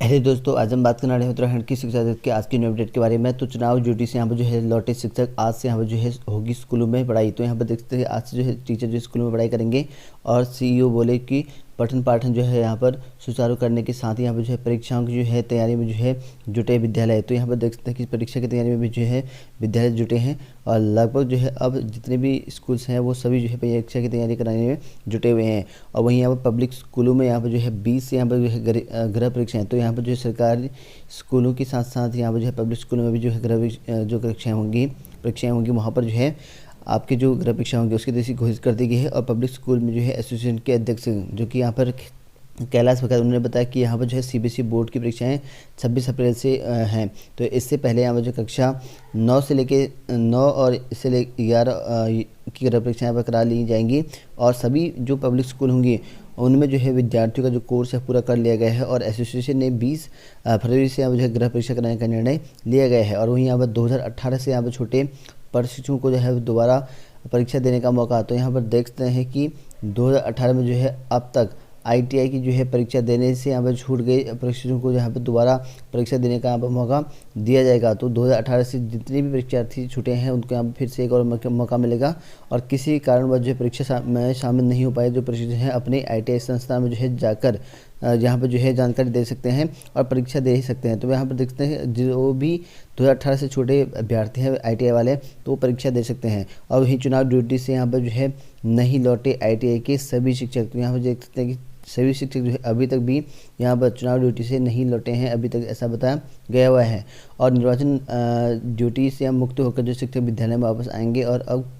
Hello दोस्तों, आज हम बात करने वाले हैं उत्तराखंड की शिक्षा जगत के आज की न्यू अपडेट के बारे में। तो चुनाव ड्यूटी से यहाँ पर जो है लौटे शिक्षक आज से यहाँ पर जो है होगी स्कूलों में पढ़ाई। तो यहाँ पर देखते हैं आज से जो है टीचर जो स्कूलों में पढ़ाई करेंगे और सीईओ बोले कि पठन पाठन जो है यहाँ पर सुचारू करने के साथ ही यहाँ पर जो है परीक्षाओं की जो है तैयारी में जो है जुटे विद्यालय। तो यहाँ पर देख सकते हैं कि परीक्षा की तैयारी में भी जो है विद्यालय जुटे हैं और लगभग जो है अब जितने भी स्कूल्स हैं वो सभी जो है परीक्षा की तैयारी कराने में जुटे हुए हैं। और वहीं यहाँ पर पब्लिक स्कूलों में यहाँ पर जो है 20 से यहाँ पर जो है गृह परीक्षाएँ। तो यहाँ पर जो है सरकारी स्कूलों के साथ साथ यहाँ पर जो है पब्लिक स्कूलों में भी जो है जो परीक्षाएँ होंगी वहाँ पर जो है आपके जो गृह परीक्षा होंगी उसकी तिथि घोषित कर दी गई है। और पब्लिक स्कूल में जो है एसोसिएशन के अध्यक्ष जो कि यहाँ पर कैलाश भगत, उन्होंने बताया कि यहाँ पर जो है सीबीएसई बोर्ड की परीक्षाएं 26 अप्रैल से हैं। तो इससे पहले यहाँ पर जो कक्षा 9 से लेके 9 और इससे ले 11 की गृह परीक्षाएँ पर करा ली जाएंगी और सभी जो पब्लिक स्कूल होंगी उनमें जो है विद्यार्थियों का जो कोर्स है पूरा कर लिया गया है। और एसोसिएशन ने 20 फरवरी से यहाँ पर जो है गृह परीक्षा कराने का निर्णय लिया गया है। और वहीं यहाँ पर 2018 से यहाँ पर छोटे प्रशिक्षुओं को जो है दोबारा परीक्षा देने का मौका। तो यहाँ पर देखते हैं कि 2018 में जो है अब तक आईटीआई की जो है परीक्षा देने से यहाँ पर छूट गई प्रशिक्षुओं को यहाँ पर दोबारा परीक्षा देने का यहाँ पर मौका दिया जाएगा। तो 2018 से जितने भी परीक्षार्थी छूटे हैं उनको यहाँ पर फिर से एक और मौका मिलेगा। और किसी कारणवश जो है परीक्षा में शामिल नहीं हो पाए जो प्रशिक्षु हैं अपने आईटीआई संस्था में जो है जाकर यहाँ पर जो है जानकारी दे सकते हैं और परीक्षा दे ही सकते हैं। तो यहाँ पर देखते हैं जो भी 2018 से छोटे अभ्यर्थी हैं आईटीआई वाले तो वो परीक्षा दे सकते हैं। और वहीं चुनाव ड्यूटी से यहाँ पर जो है नहीं लौटे आईटीआई के सभी शिक्षक। तो यहाँ पर देख सकते हैं कि सभी शिक्षक जो है अभी तक भी यहाँ पर चुनाव ड्यूटी से नहीं लौटे हैं अभी तक, ऐसा बताया गया हुआ है। और निर्वाचन ड्यूटी से मुक्त होकर जो शिक्षक विद्यालय में वापस आएंगे और अब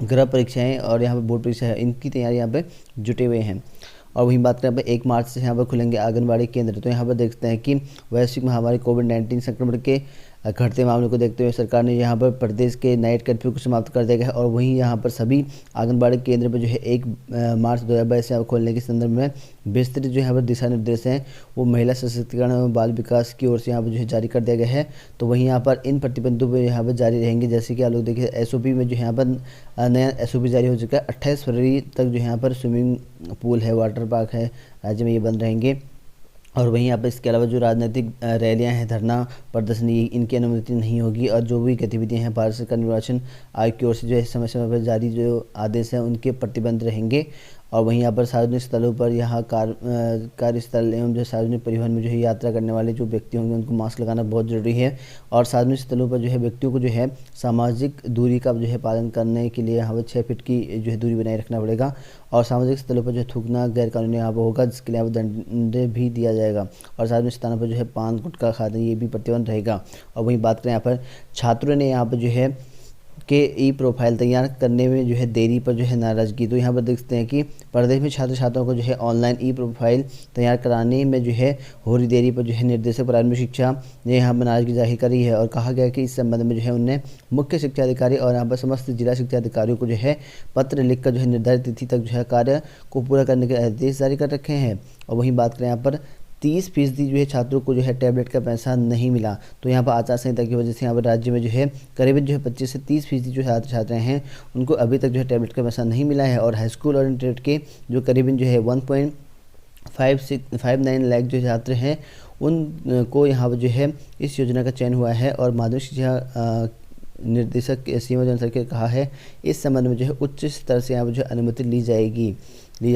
गृह परीक्षाएँ और यहाँ पर बोर्ड परीक्षा है इनकी तैयारी यहाँ पर जुटे हुए हैं। और वहीं बात करें 1 मार्च से यहाँ पर खुलेंगे आंगनबाड़ी केंद्र। तो यहाँ पर देखते हैं कि वैश्विक महामारी कोविड-19 संक्रमण के घटते मामलों को देखते हुए सरकार ने यहाँ पर प्रदेश के नाइट कर्फ्यू को समाप्त कर दिया गया है। और वहीं यहाँ पर सभी आंगनबाड़ी केंद्र पर जो है 1 मार्च 2022 से खोलने के संदर्भ में विस्तृत जो यहाँ पर दिशा निर्देश हैं वो महिला सशक्तिकरण एवं बाल विकास की ओर से यहाँ पर जो है जारी कर दिया गया है। तो वहीं यहाँ पर इन प्रतिबंधों पर यहाँ पर जारी रहेंगे, जैसे कि आप लोग देखिए एसओपी में जो यहाँ पर नया एसओपी जारी हो चुका है। 28 फरवरी तक जो यहाँ पर स्विमिंग पूल है, वाटर पार्क है, राज्य में ये बंद रहेंगे। और वहीं यहाँ पर इसके अलावा जो राजनीतिक रैलियां हैं, धरना प्रदर्शन, इनकी अनुमति नहीं होगी। और जो भी गतिविधियां हैं भारत सरकार निर्वाचन आयोग की ओर से जो है समय समय पर जारी जो आदेश हैं उनके प्रतिबंध रहेंगे। और वहीं यहाँ पर सार्वजनिक स्थलों पर यहाँ कार्यस्थल एवं जो सार्वजनिक परिवहन में जो है यात्रा करने वाले जो व्यक्ति होंगे उनको मास्क लगाना बहुत ज़रूरी है। और सार्वजनिक स्थलों पर जो है व्यक्तियों को जो है सामाजिक दूरी का जो है पालन करने के लिए यहाँ पर 6 फीट की जो है दूरी बनाए रखना पड़ेगा। और सामाजिक स्थलों पर जो है थूकना गैर कानूनी यहाँ पर होगा, जिसके लिए यहाँ पर दंड भी दिया जाएगा। और सार्वजनिक स्थानों पर जो है पान गुटखा खाना ये भी प्रतिबंध रहेगा। और वहीं बात करें यहाँ पर छात्रों ने यहाँ पर जो है के ई प्रोफाइल तैयार करने में जो है देरी पर जो है नाराज़गी। तो यहाँ पर देखते हैं कि प्रदेश में छात्र छात्राओं को जो है ऑनलाइन ई प्रोफाइल तैयार कराने में जो है हो रही देरी पर जो है निर्देशक प्रारंभिक शिक्षा ने यहाँ पर नाराज़गी जाहिर करी है। और कहा गया कि इस संबंध में जो है उन्हें मुख्य शिक्षा अधिकारी और यहाँ पर समस्त जिला शिक्षा अधिकारियों को जो है पत्र लिखकर जो है निर्धारित तिथि तक जो है कार्य को पूरा करने के आदेश जारी कर रखे हैं। और वहीं बात करें यहाँ पर 30% जो है छात्रों को जो है टैबलेट का पैसा नहीं मिला। तो यहाँ पर आचार संहिता की वजह से यहाँ पर राज्य में जो है करीबन जो है 25 से 30% जो छात्र छात्राएँ हैं उनको अभी तक जो है टैबलेट का पैसा नहीं मिला है। और हाई स्कूल और इंटरमीडिएट के जो करीबन जो है 1.59 लाख जो छात्र हैं उनको यहाँ पर जो है इस योजना का चयन हुआ है। और माध्यमिक शिक्षा निर्देशक सीमा जन सर के कहा है इस संबंध में जो है उच्च स्तर से यहाँ पर जो अनुमति ली जा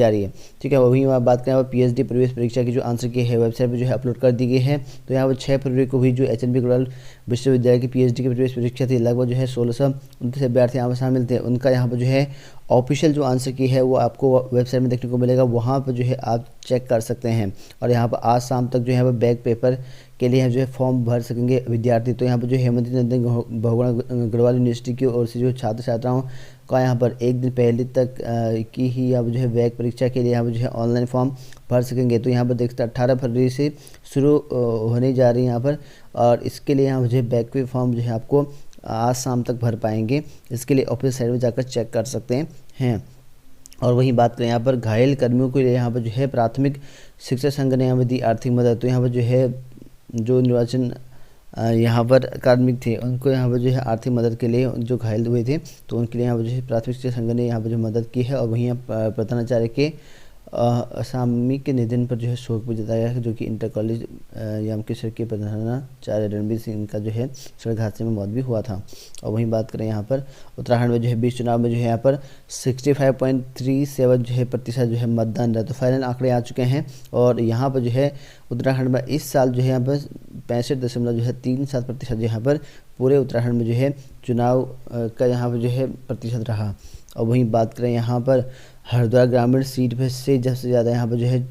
रही है। ठीक है, वहीं बात करें पीएचडी प्रवेश परीक्षा की जो आंसर की है वेबसाइट पर जो है अपलोड कर दी गई है। तो यहाँ पर 6 फरवरी को हुई जो एचएनबी गढ़वाल विश्वविद्यालय की पीएचडी की प्रवेश परीक्षा थी, लगभग जो है 1629 अभ्यर्थी यहाँ पर शामिल थे। उनका यहाँ पर जो है ऑफिशियल जो आंसर की है वो आपको वेबसाइट में देखने को मिलेगा, वहाँ पर जो है आप चेक कर सकते हैं। और यहाँ पर आज शाम तक जो है बैक पेपर के लिए जो है फॉर्म भर सकेंगे विद्यार्थी। तो यहाँ पर जो हेमंत नंदन बहुगुणा गढ़वाल यूनिवर्सिटी की ओर से जो छात्र छात्राओं का यहाँ पर एक दिन पहले तक की ही यहाँ पर जो है बैक परीक्षा के लिए यहाँ पर जो है ऑनलाइन फॉर्म भर सकेंगे। तो यहाँ पर देखते हैं 18 फरवरी से शुरू होने जा रही है यहाँ पर। और इसके लिए यहाँ पर जो है बैक पे फॉर्म जो है आपको आज शाम तक भर पाएंगे। इसके लिए ऑफिस साइट में जाकर चेक कर सकते हैं। और वहीं बात करें यहाँ पर घायल कर्मियों के लिए यहाँ पर जो है प्राथमिक शिक्षा संघ ने यहाँ पर दी आर्थिक मदद। तो यहाँ पर जो है जो निर्वाचन यहाँ पर कार्मिक थे उनको यहाँ पर जो है आर्थिक मदद के लिए जो घायल हुए थे तो उनके लिए यहाँ पर जो है प्राथमिक शिक्षा संघ ने यहाँ पर जो मदद की है। और वहीं प्रधानाचार्य के असामी के निधन पर जो है शोक भी जताया है, जो कि इंटर कॉलेज यामकेश्वर के प्रधानाचार्य रणबीर सिंह का जो है सड़क हादसे में मौत भी हुआ था। और वहीं बात करें यहाँ पर उत्तराखंड में जो है 20 चुनाव में जो है यहाँ पर 65.37 जो है प्रतिशत जो है मतदान रहा। तो फाइनल आंकड़े आ चुके हैं और यहाँ पर जो है उत्तराखंड में इस साल जो है यहाँ पर 65.37% यहाँ पर पूरे उत्तराखंड में जो है चुनाव का यहाँ पर जो है प्रतिशत रहा। और वहीं बात करें यहाँ पर हरिद्वार ग्रामीण सीट पर से सबसे ज़्यादा यहाँ पर जो है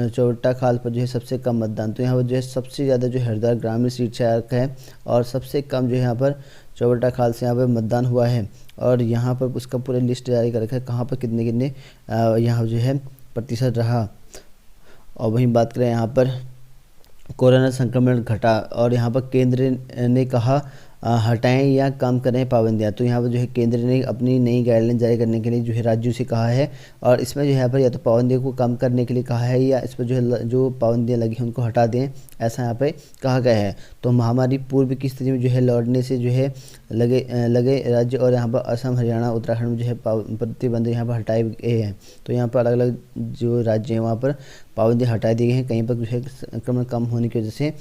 चौबट्टा खाल पर जो है सबसे कम मतदान। तो यहाँ पर जो है सबसे ज़्यादा जो है हरिद्वार ग्रामीण सीट से है और सबसे कम जो है यहाँ पर चौबट्टा खाल से यहाँ पर मतदान हुआ है। और यहाँ पर उसका पूरा लिस्ट जारी कर रखा है कहाँ पर कितने कितने यहाँ जो है प्रतिशत रहा। और वहीं बात करें यहाँ पर कोरोना संक्रमण घटा और यहाँ पर केंद्र ने कहा हटाएं या कम करें पाबंदियाँ। तो यहाँ पर जो है केंद्र ने अपनी नई गाइडलाइन जारी करने के लिए जो है राज्यों से कहा है और इसमें जो है यहाँ पर या तो पाबंदियों को कम करने के लिए कहा है या इस पर जो है जो पाबंदियाँ लगी हैं उनको हटा दें, ऐसा यहाँ पे कहा गया है। तो महामारी पूर्व की स्थिति में जो है लौटने से जो है लगे राज्य और यहाँ पर असम, हरियाणा, उत्तराखंड में जो है प्रतिबंध यहाँ पर हटाए गए हैं। तो यहाँ पर अलग अलग जो राज्य हैं वहाँ पर पाबंदियाँ हटा दी गई हैं, कहीं पर जो है संक्रमण कम होने की वजह से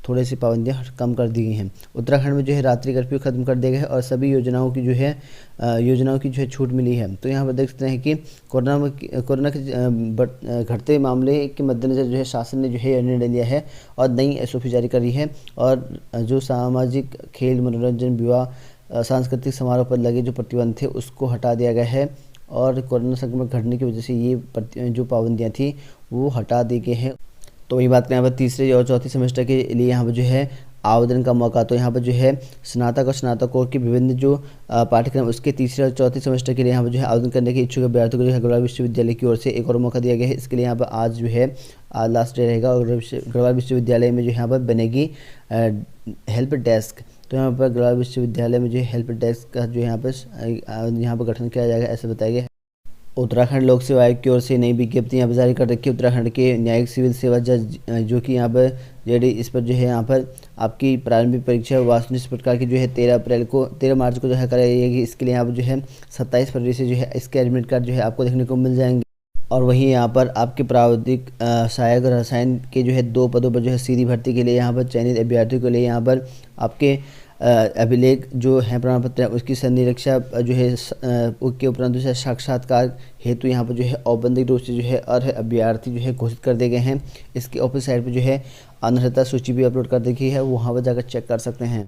थोड़ी सी पाबंदियाँ कम कर दी गई हैं। उत्तराखंड में जो है रात्रि कर्फ्यू खत्म कर दिया गया है और सभी योजनाओं की जो है छूट मिली है। तो यहाँ पर देख सकते हैं कि कोरोना के घटते मामले के मद्देनज़र जो है शासन ने जो है निर्णय लिया है और नई एसओपी जारी करी है। और जो सामाजिक, खेल, मनोरंजन, विवाह, सांस्कृतिक समारोह पर लगे जो प्रतिबंध थे उसको हटा दिया गया है और कोरोना संक्रमण घटने की वजह से ये जो पाबंदियाँ थी वो हटा दी गई हैं। तो वही बात करें यहाँ पर तीसरे और चौथे सेमेस्टर के लिए यहाँ पर जो है आवेदन का मौका। तो यहाँ पर जो है स्नातक और स्नातकों के विभिन्न जो पाठ्यक्रम उसके तीसरे और चौथे सेमेस्टर के लिए यहाँ पर जो है आवेदन करने के इच्छुक अभ्यर्थियों को जो है गढ़वाल विश्वविद्यालय की ओर से एक और मौका दिया गया है। इसके लिए यहाँ पर आज जो है लास्ट डे रहेगा और गढ़वाल विश्वविद्यालय में जो यहाँ पर बनेगी हेल्प डेस्क। तो यहाँ पर गढ़वाल विश्वविद्यालय में जो है हेल्प डेस्क का जो यहाँ पर गठन किया जाएगा, ऐसा बताया गया है। उत्तराखंड लोक सेवा आयोग की ओर से नई विज्ञप्ति यहाँ पर जारी कर रखी है। उत्तराखंड के न्यायिक सिविल सेवा जज जो कि यहाँ पर जेडी इस पर जो है यहाँ पर आपकी प्रारंभिक परीक्षा वास्तुनिष्ठ प्रकार की जो है 13 मार्च को जो है कराई जाएगी। इसके लिए यहाँ पर जो है 27 फरवरी से जो है इसके एडमिट कार्ड जो है आपको देखने को मिल जाएंगे। और वहीं यहाँ पर आपके प्रावधिक सहायक रसायन के जो है 2 पदों पर जो है सीधी भर्ती के लिए यहाँ पर चयनित अभ्यर्थियों के लिए यहाँ पर आपके अभिलेख जो है प्रमाण पत्र उसकी संनिरीक्षा जो है के उपरांत जो है साक्षात्कार हेतु यहाँ पर जो है औपबंधिक रूप से जो है अर्ह अभ्यर्थी जो है घोषित कर दिए गए हैं। इसकी ऑफिस साइट पर जो है अनर्हता सूची भी अपलोड कर दी गई है, वहाँ पर जाकर चेक कर सकते हैं।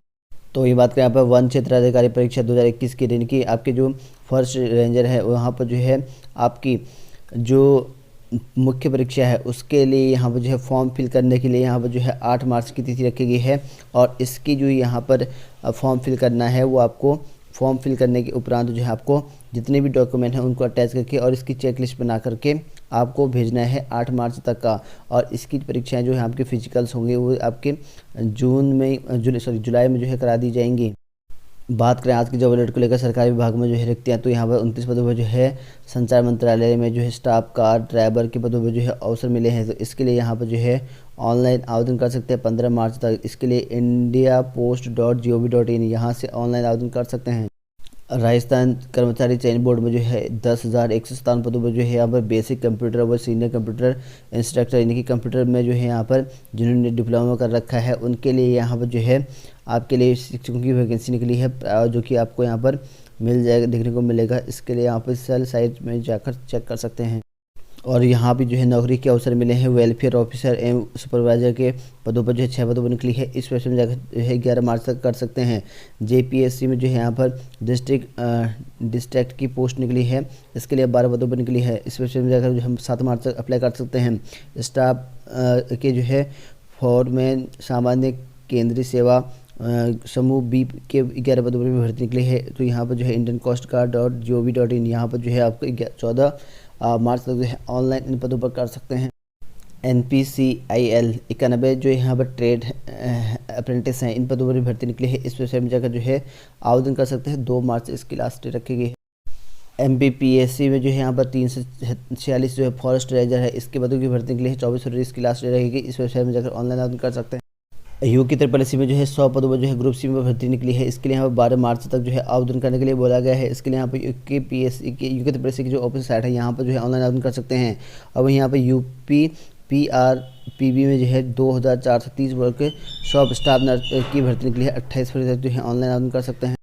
तो ये बात करें यहाँ पर वन क्षेत्र अधिकारी परीक्षा 2021 की दिन की आपके जो फर्स्ट रेंजर है वहाँ पर जो है आपकी जो मुख्य परीक्षा है उसके लिए यहाँ पर जो है फॉर्म फिल करने के लिए यहाँ पर जो है 8 मार्च की तिथि रखी गई है। और इसकी जो यहाँ पर फॉर्म फिल करना है वो आपको फॉर्म फिल करने के उपरांत जो है आपको जितने भी डॉक्यूमेंट हैं उनको अटैच करके और इसकी चेकलिस्ट बना करके आपको भेजना है 8 मार्च तक का। और इसकी परीक्षाएं जो है आपके फिजिकल्स होंगे वो आपके जुलाई में जो है करा दी जाएंगी। बात करें आज की जॉब अलर्ट को लेकर सरकारी विभाग में जो है रिक्तियाँ, तो यहाँ पर 29 पदों पर जो है संचार मंत्रालय में जो है स्टाफ कार ड्राइवर के पदों पर जो है अवसर मिले हैं। तो इसके लिए यहाँ पर जो है ऑनलाइन आवेदन कर सकते हैं 15 मार्च तक। इसके लिए indiapost.gov.in यहाँ से ऑनलाइन आवेदन कर सकते हैं। राजस्थान कर्मचारी चयन बोर्ड में जो है 10,157 पदों पर जो है यहाँ पर बेसिक कंप्यूटर व सीनियर कंप्यूटर इंस्ट्रक्टर यानी कि कंप्यूटर में जो है यहाँ पर जिन्होंने डिप्लोमा कर रखा है उनके लिए यहाँ पर जो है आपके लिए शिक्षकों की वैकेंसी निकली है जो कि आपको यहाँ पर मिल जाएगा, देखने को मिलेगा। इसके लिए यहाँ पर सेल साइट में जाकर चेक कर सकते हैं। और यहाँ भी जो है नौकरी के अवसर मिले हैं वेलफेयर ऑफिसर एवं सुपरवाइजर के पदों पर जो है 6 पदों पर निकली है। इस वेबसाइट में जाकर जो है 11 मार्च तक कर सकते हैं। JPSC में जो है यहाँ पर डिस्ट्रिक्ट की पोस्ट निकली है, इसके लिए 12 पदों पर निकली है। इस वेबसाइट में जाकर जो हम 7 मार्च तक अप्लाई कर सकते हैं। स्टाफ के जो है फॉरमैन सामान्य केंद्रीय सेवा समूह B के 11 पदों पर भी भर्ती निकली है। तो यहाँ पर जो है indiancoastguard.gov.in यहाँ पर जो है आपको 14 मार्च तक जो है ऑनलाइन इन पदों पर कर सकते हैं। NPCIL 91 जो यहाँ पर ट्रेड अप्रेंटिस हैं इन पदों पर भी भर्ती निकली है। इस वेबसाइट में जाकर जो है आवेदन कर सकते हैं। 2 मार्च इसकी लास्ट डेट रखी गई है। MPPSC में जो है यहाँ पर 346 जो है फॉरेस्ट रेंजर है इसके पदों की भर्ती निकली है। 24 फरवरी इसकी लास्ट डेट रहेगी। इस वेबसाइट में जाकर ऑनलाइन आवेदन कर सकते हैं। यू की त्रिपल में जो है 100 पदों पर जो है ग्रुप सी में भर्ती निकली है। इसके लिए यहाँ पर 12 मार्च तक जो है आवेदन करने के लिए बोला गया है। इसके लिए यहाँ पर यूके त्रिपल की जो ऑफिस साइट है यहाँ पर जो है ऑनलाइन आवेदन कर सकते हैं। और वहीं यहाँ पर यूपी PRPB में जो है 2430 वर्ग के शॉप स्टाफ नर्स की भर्ती निकली है। 28 तक जो है ऑनलाइन आवेदन कर सकते हैं।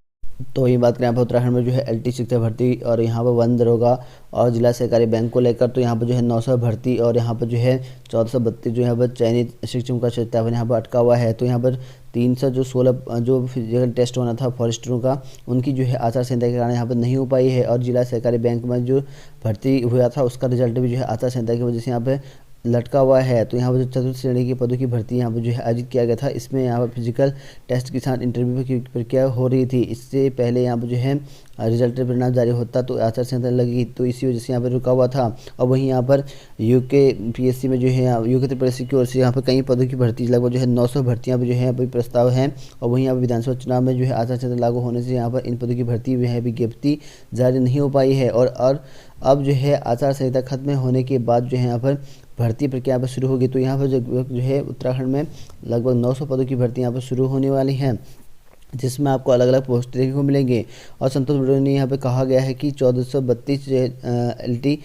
तो ये बात करें यहाँ पर उत्तराखंड में जो है LT शिक्षक भर्ती और यहाँ पर वन दरोगा और जिला सहकारी बैंक को लेकर, तो यहाँ पर जो है 900 भर्ती और यहाँ पर जो है 1432 जो यहाँ पर चयनित शिक्षकों का सत्यापन यहाँ पर अटका हुआ है। तो यहाँ पर 316 जो फिजिकल टेस्ट होना था फॉरेस्टरों का, उनकी जो है आचार संहिता के कारण यहाँ पर नहीं हो पाई है। और जिला सहकारी बैंक में जो भर्ती हुआ था उसका रिजल्ट भी जो है आचार संहिता की वजह से यहाँ पर लटका हुआ है। तो यहाँ पर जो चतुर्थ श्रेणी के पदों की भर्ती यहाँ पर जो है आयोजित किया गया था, इसमें यहाँ पर फिजिकल टेस्ट के साथ इंटरव्यू की प्रक्रिया हो रही थी। इससे पहले यहाँ पर जो है रिजल्ट परिणाम जारी होता तो आचार संहिता लगी, तो इसी वजह से यहाँ पर रुका हुआ था। और वहीं यहाँ पर यूके PSC में जो है यूके त्रिपल की ओर से यहाँ पर कई पदों की भर्ती लगभग जो है 900 भर्तियाँ जो है अभी प्रस्ताव हैं। और वहीं यहाँ पर विधानसभा चुनाव में जो है आचार संहिता लागू होने से यहाँ पर इन पदों की भर्ती जो है विज्ञप्ति जारी नहीं हो पाई है। और अब जो है आचार संहिता खत्म होने के बाद जो है यहाँ पर भर्ती प्रक्रिया पर शुरू होगी। तो यहाँ पर जो है उत्तराखंड में लगभग 900 पदों की भर्ती यहाँ पर शुरू होने वाली हैं, जिसमें आपको अलग अलग पोस्ट देखने को मिलेंगे। और संतोष बड़ोनी ने यहाँ पे कहा गया है कि 1432 LT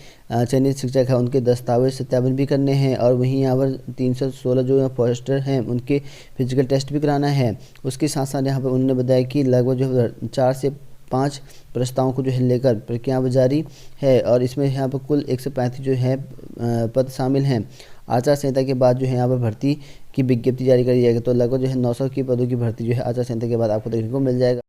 चयनित शिक्षक है, उनके दस्तावेज सत्यापन भी करने हैं। और वहीं यहाँ पर 316 जो फॉरेस्टर हैं उनके फिजिकल टेस्ट भी कराना है। उसके साथ साथ यहाँ पर उन्होंने बताया कि लगभग जो 4 से 5 प्रस्तावों को जो है लेकर प्रक्रिया जारी है। और इसमें यहाँ पर कुल 135 जो है पद शामिल हैं। आचार संहिता के बाद जो है यहाँ पर भर्ती की विज्ञप्ति जारी करी जाएगी। तो लगभग जो है 900 की पदों की भर्ती जो है आचार संहिता के बाद आपको देखने को मिल जाएगा।